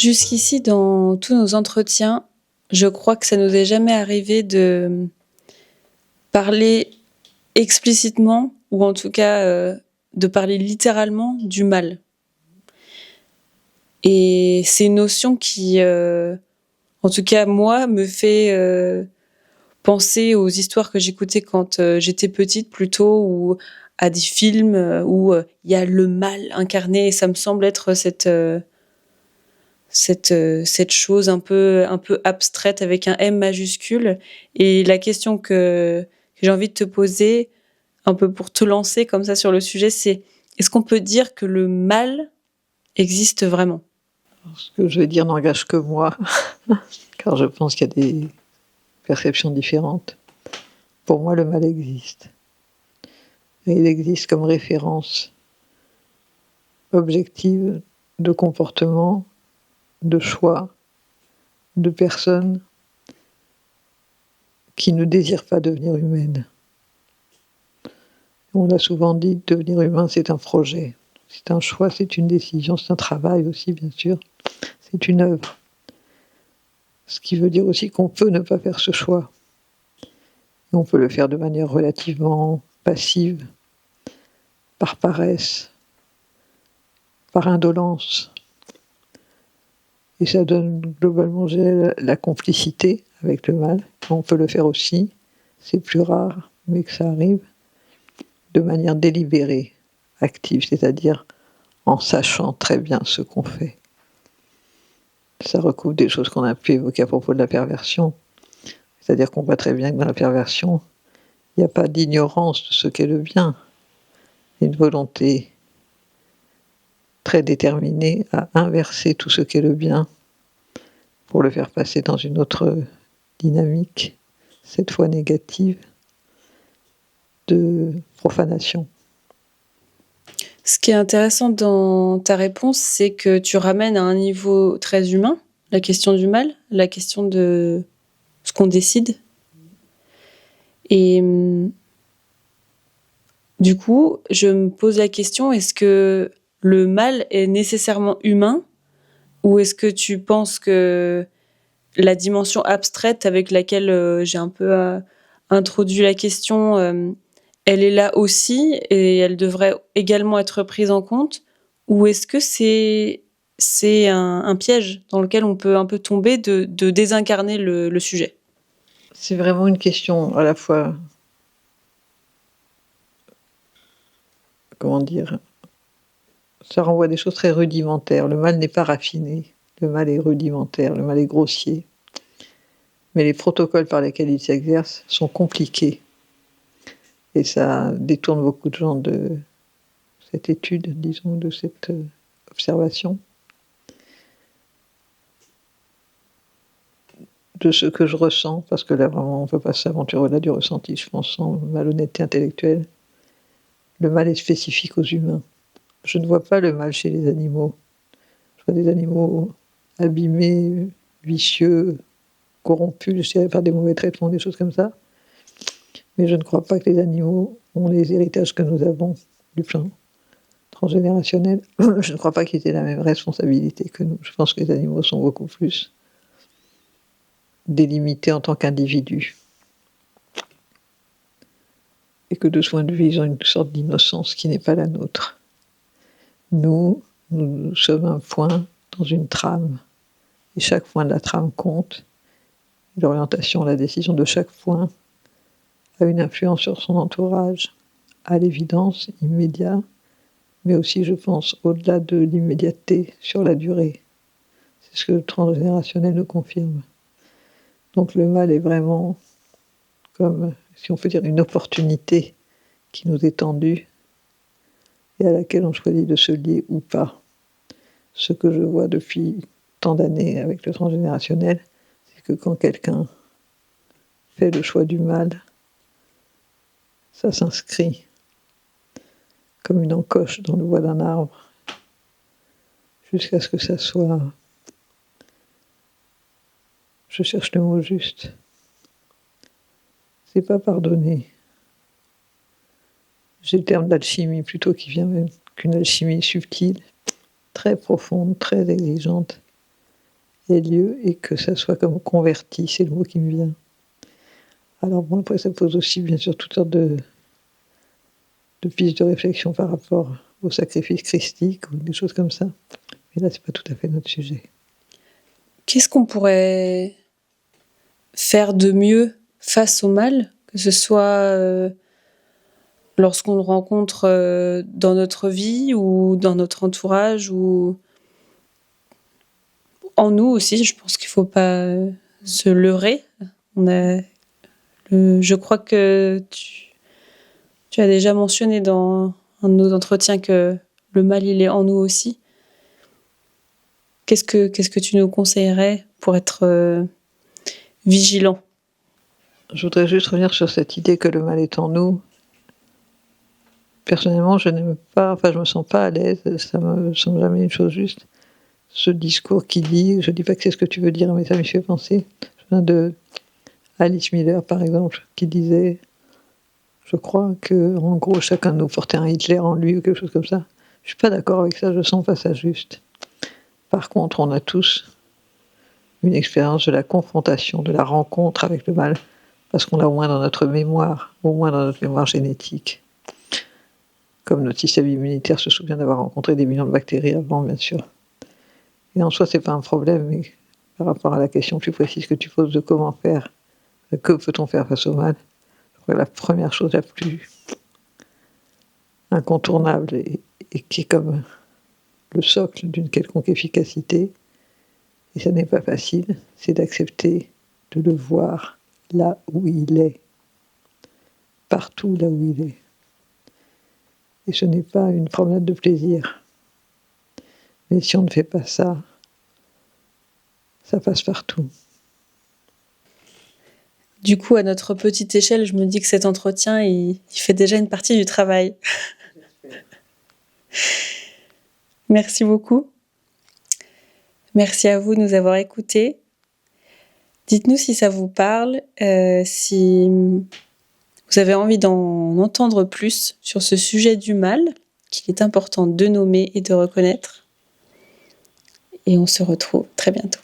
Jusqu'ici, dans tous nos entretiens, je crois que ça nous est jamais arrivé de parler explicitement, ou en tout cas de parler littéralement du mal. Et c'est une notion qui, en tout cas moi, me fait penser aux histoires que j'écoutais quand j'étais petite plutôt, ou à des films où il y a le mal incarné, et ça me semble être cette chose un peu abstraite avec un M majuscule. Et la question que j'ai envie de te poser, un peu pour te lancer comme ça sur le sujet, c'est: est-ce qu'on peut dire que le mal existe vraiment? Ce que je vais dire n'engage que moi, car je pense qu'il y a des perceptions différentes. Pour moi, le mal existe. Et il existe comme référence objective de comportement, de choix, de personnes qui ne désirent pas devenir humaines. On l'a souvent dit, devenir humain, c'est un projet, c'est un choix, c'est une décision, c'est un travail aussi, bien sûr, c'est une œuvre. Ce qui veut dire aussi qu'on peut ne pas faire ce choix. Et on peut le faire de manière relativement passive, par paresse, par indolence. Et ça donne globalement la complicité avec le mal. On peut le faire aussi, c'est plus rare, mais que ça arrive, de manière délibérée, active, c'est-à-dire en sachant très bien ce qu'on fait. Ça recouvre des choses qu'on a pu évoquer à propos de la perversion. C'est-à-dire qu'on voit très bien que dans la perversion, il n'y a pas d'ignorance de ce qu'est le bien. Il y a une volonté très déterminée à inverser tout ce qu'est le bien pour le faire passer dans une autre dynamique, cette fois négative, de profanation. Ce qui est intéressant dans ta réponse, c'est que tu ramènes à un niveau très humain la question du mal, la question de ce qu'on décide. Et du coup, je me pose la question, est-ce que le mal est nécessairement humain, ou est-ce que tu penses que la dimension abstraite avec laquelle j'ai un peu introduit la question, elle est là aussi et elle devrait également être prise en compte, ou est-ce que c'est un piège dans lequel on peut un peu tomber de désincarner le sujet? C'est vraiment une question à la fois, comment dire, ça renvoie à des choses très rudimentaires. Le mal n'est pas raffiné, le mal est rudimentaire, le mal est grossier. Mais les protocoles par lesquels il s'exerce sont compliqués. Et ça détourne beaucoup de gens de cette étude, disons, de cette observation, de ce que je ressens, parce que là, vraiment, on ne peut pas s'aventurer au-delà du ressenti, je pense, sans malhonnêteté intellectuelle. Le mal est spécifique aux humains. Je ne vois pas le mal chez les animaux. Je vois des animaux abîmés, vicieux, corrompus, je dirais, par des mauvais traitements, des choses comme ça. Mais je ne crois pas que les animaux ont les héritages que nous avons du plan transgénérationnel. Je ne crois pas qu'ils aient la même responsabilité que nous. Je pense que les animaux sont beaucoup plus délimités en tant qu'individus. Et que de ce point de vue, ils ont une sorte d'innocence qui n'est pas la nôtre. Nous sommes un point dans une trame. Et chaque point de la trame compte. L'orientation, la décision de chaque point a une influence sur son entourage, à l'évidence, immédiat, mais aussi, je pense, au-delà de l'immédiateté, sur la durée. C'est ce que le transgénérationnel nous confirme. Donc le mal est vraiment comme, si on peut dire, une opportunité qui nous est tendue et à laquelle on choisit de se lier ou pas. Ce que je vois depuis tant d'années avec le transgénérationnel, c'est que quand quelqu'un fait le choix du mal, ça s'inscrit comme une encoche dans le bois d'un arbre, jusqu'à ce que ça soit, je cherche le mot juste, c'est pas pardonné. J'ai le terme d'alchimie plutôt qui vient même qu'une alchimie subtile, très profonde, très exigeante, ait lieu et que ça soit comme converti, c'est le mot qui me vient. Alors bon, après ça pose aussi bien sûr toutes sortes de pistes de réflexion par rapport au sacrifice christique ou des choses comme ça. Mais là, c'est pas tout à fait notre sujet. Qu'est-ce qu'on pourrait faire de mieux face au mal, que ce soit lorsqu'on le rencontre dans notre vie ou dans notre entourage ou en nous aussi? Je pense qu'il ne faut pas se leurrer. Je crois que tu as déjà mentionné dans un de nos entretiens que le mal, il est en nous aussi. Qu'est-ce que tu nous conseillerais pour être vigilant? Je voudrais juste revenir sur cette idée que le mal est en nous. Personnellement, je n'aime pas, enfin, je me sens pas à l'aise, ça me semble jamais une chose juste. Ce discours qui dit, je dis pas que c'est ce que tu veux dire, mais ça me fait penser. Je viens de Alice Miller, par exemple, qui disait, je crois que, en gros, chacun de nous portait un Hitler en lui ou quelque chose comme ça. Je suis pas d'accord avec ça, je sens pas ça juste. Par contre, on a tous une expérience de la confrontation, de la rencontre avec le mal, parce qu'on l'a au moins dans notre mémoire, au moins dans notre mémoire génétique. Comme notre système immunitaire se souvient d'avoir rencontré des millions de bactéries avant, bien sûr. Et en soi, c'est pas un problème, mais par rapport à la question plus précise que tu poses de comment faire, que peut-on faire face au mal, je crois que la première chose la plus incontournable et qui est comme le socle d'une quelconque efficacité, et ça n'est pas facile, c'est d'accepter de le voir là où il est, partout là où il est. Et ce n'est pas une promenade de plaisir. Mais si on ne fait pas ça, ça passe partout. Du coup, à notre petite échelle, je me dis que cet entretien, il fait déjà une partie du travail. Merci beaucoup. Merci à vous de nous avoir écoutés. Dites-nous si ça vous parle, si vous avez envie d'en entendre plus sur ce sujet du mal, qu'il est important de nommer et de reconnaître. Et on se retrouve très bientôt.